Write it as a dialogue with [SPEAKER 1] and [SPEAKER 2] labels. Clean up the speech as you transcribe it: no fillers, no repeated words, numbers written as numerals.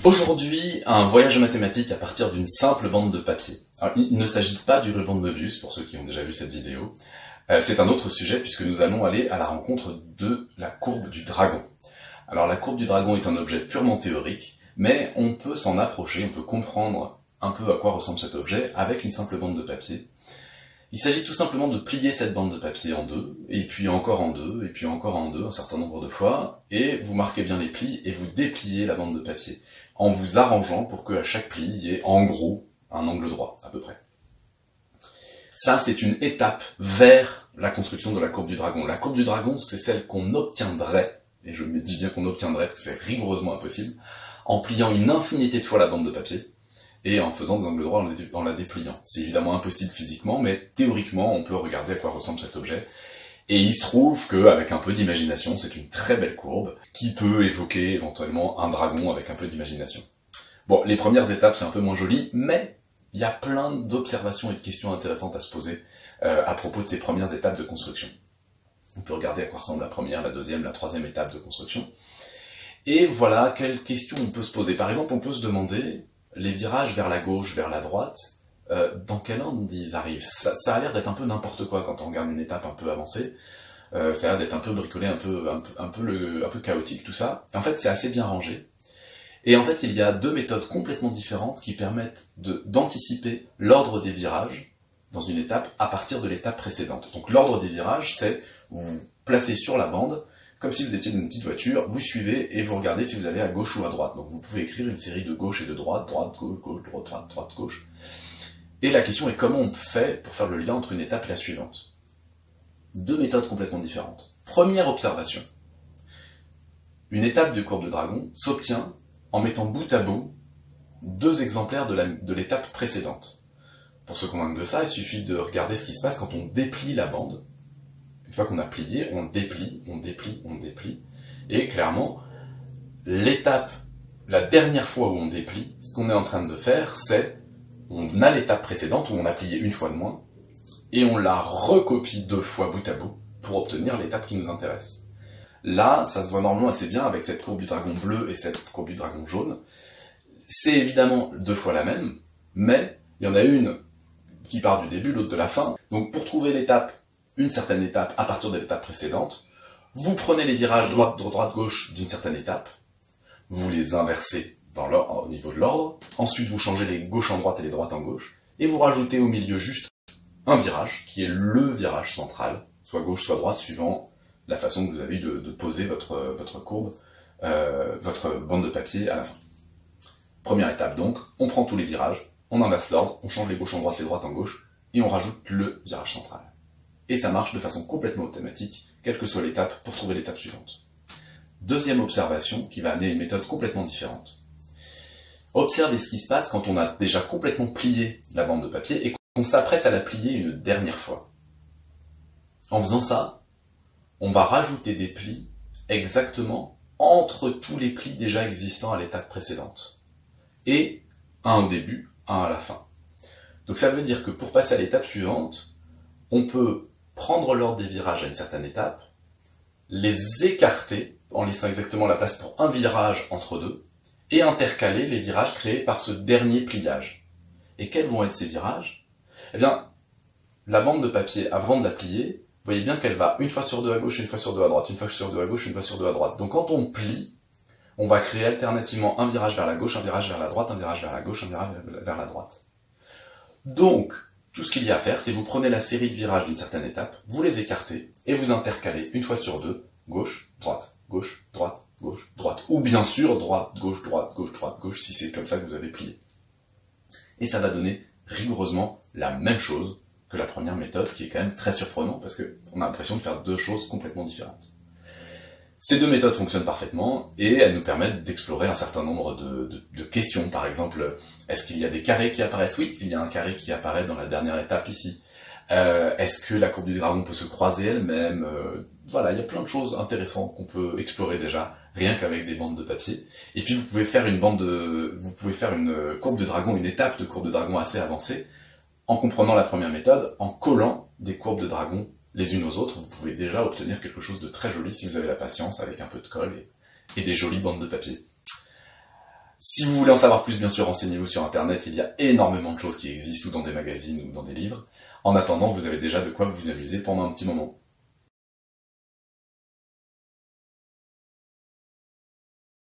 [SPEAKER 1] Aujourd'hui, un voyage mathématique à partir d'une simple bande de papier. Alors, il ne s'agit pas du ruban de Möbius, pour ceux qui ont déjà vu cette vidéo. C'est un autre sujet puisque nous allons aller à la rencontre de la courbe du dragon. Alors la courbe du dragon est un objet purement théorique, mais on peut s'en approcher, on peut comprendre un peu à quoi ressemble cet objet avec une simple bande de papier. Il s'agit tout simplement de plier cette bande de papier en deux, et puis encore en deux, et puis encore en deux, un certain nombre de fois, et vous marquez bien les plis et vous dépliez la bande de papier, en vous arrangeant pour qu'à chaque pli, il y ait en gros un angle droit, à peu près. Ça, c'est une étape vers la construction de la courbe du dragon. La courbe du dragon, c'est celle qu'on obtiendrait, et je me dis bien qu'on obtiendrait, parce que c'est rigoureusement impossible, en pliant une infinité de fois la bande de papier, et en faisant des angles droits en la dépliant. C'est évidemment impossible physiquement, mais théoriquement, on peut regarder à quoi ressemble cet objet. Et il se trouve qu'avec un peu d'imagination, c'est une très belle courbe, qui peut évoquer éventuellement un dragon avec un peu d'imagination. Bon, les premières étapes, c'est un peu moins joli, mais il y a plein d'observations et de questions intéressantes à se poser à propos de ces premières étapes de construction. On peut regarder à quoi ressemble la première, la deuxième, la troisième étape de construction. Et voilà, quelles questions on peut se poser. Par exemple, on peut se demander, les virages vers la gauche, vers la droite, dans quel ordre ils arrivent? Ça a l'air d'être un peu n'importe quoi quand on regarde une étape un peu avancée. Ça a l'air d'être un peu bricolé, un peu chaotique tout ça. Et en fait, c'est assez bien rangé. Et en fait, il y a deux méthodes complètement différentes qui permettent d'anticiper l'ordre des virages dans une étape à partir de l'étape précédente. Donc l'ordre des virages, c'est vous vous placez sur la bande, comme si vous étiez dans une petite voiture, vous suivez et vous regardez si vous allez à gauche ou à droite. Donc vous pouvez écrire une série de gauche et de droite, droite, gauche, gauche, droite, droite, droite, gauche. Et la question est comment on fait pour faire le lien entre une étape et la suivante. Deux méthodes complètement différentes. Première observation. Une étape de courbe de dragon s'obtient en mettant bout à bout deux exemplaires de l'étape précédente. Pour se convaincre de ça, il suffit de regarder ce qui se passe quand on déplie la bande. Une fois qu'on a plié, on déplie, on déplie, on déplie. Et clairement, l'étape, la dernière fois où on déplie, ce qu'on est en train de faire, c'est on a l'étape précédente où on a plié une fois de moins, et on la recopie deux fois bout à bout pour obtenir l'étape qui nous intéresse. Là, ça se voit normalement assez bien avec cette courbe du dragon bleu et cette courbe du dragon jaune. C'est évidemment deux fois la même, mais il y en a une qui part du début, l'autre de la fin. Donc pour trouver l'étape, une certaine étape à partir de l'étape précédente, vous prenez les virages droite-gauche d'une certaine étape, vous les inversez au niveau de l'ordre, ensuite vous changez les gauches en droite et les droites en gauche, et vous rajoutez au milieu juste un virage, qui est le virage central, soit gauche, soit droite, suivant la façon que vous avez de poser votre courbe, votre bande de papier à la fin. Première étape donc, on prend tous les virages, on inverse l'ordre, on change les gauches en droite, les droites en gauche, et on rajoute le virage central. Et ça marche de façon complètement automatique, quelle que soit l'étape, pour trouver l'étape suivante. Deuxième observation, qui va amener une méthode complètement différente. Observez ce qui se passe quand on a déjà complètement plié la bande de papier et qu'on s'apprête à la plier une dernière fois. En faisant ça, on va rajouter des plis exactement entre tous les plis déjà existants à l'étape précédente. Et un au début, un à la fin. Donc ça veut dire que pour passer à l'étape suivante, on peut prendre l'ordre des virages à une certaine étape, les écarter en laissant exactement la place pour un virage entre deux, et intercaler les virages créés par ce dernier pliage. Et quels vont être ces virages? Eh bien, la bande de papier, avant de la plier, vous voyez bien qu'elle va une fois sur deux à gauche, une fois sur deux à droite, une fois sur deux à gauche, une fois sur deux à droite. Donc quand on plie, on va créer alternativement un virage vers la gauche, un virage vers la droite, un virage vers la gauche, un virage vers la droite. Donc, tout ce qu'il y a à faire, c'est vous prenez la série de virages d'une certaine étape, vous les écartez, et vous intercalez une fois sur deux, gauche, droite, gauche, droite, gauche, droite. Ou bien sûr, droite, gauche, droite, gauche, droite, gauche, si c'est comme ça que vous avez plié. Et ça va donner rigoureusement la même chose que la première méthode, ce qui est quand même très surprenant, parce qu'on a l'impression de faire deux choses complètement différentes. Ces deux méthodes fonctionnent parfaitement, et elles nous permettent d'explorer un certain nombre de questions. Par exemple, est-ce qu'il y a des carrés qui apparaissent? Oui, il y a un carré qui apparaît dans la dernière étape ici. Est-ce que la courbe du dragon peut se croiser elle-même? Voilà, il y a plein de choses intéressantes qu'on peut explorer déjà, rien qu'avec des bandes de papier. Et puis vous pouvez faire une courbe de dragon, une étape de courbe de dragon assez avancée, en comprenant la première méthode, en collant des courbes de dragon les unes aux autres. Vous pouvez déjà obtenir quelque chose de très joli si vous avez la patience, avec un peu de colle et des jolies bandes de papier. Si vous voulez en savoir plus, bien sûr, renseignez-vous sur Internet, il y a énormément de choses qui existent, ou dans des magazines, ou dans des livres. En attendant, vous avez déjà de quoi vous amuser pendant un petit moment.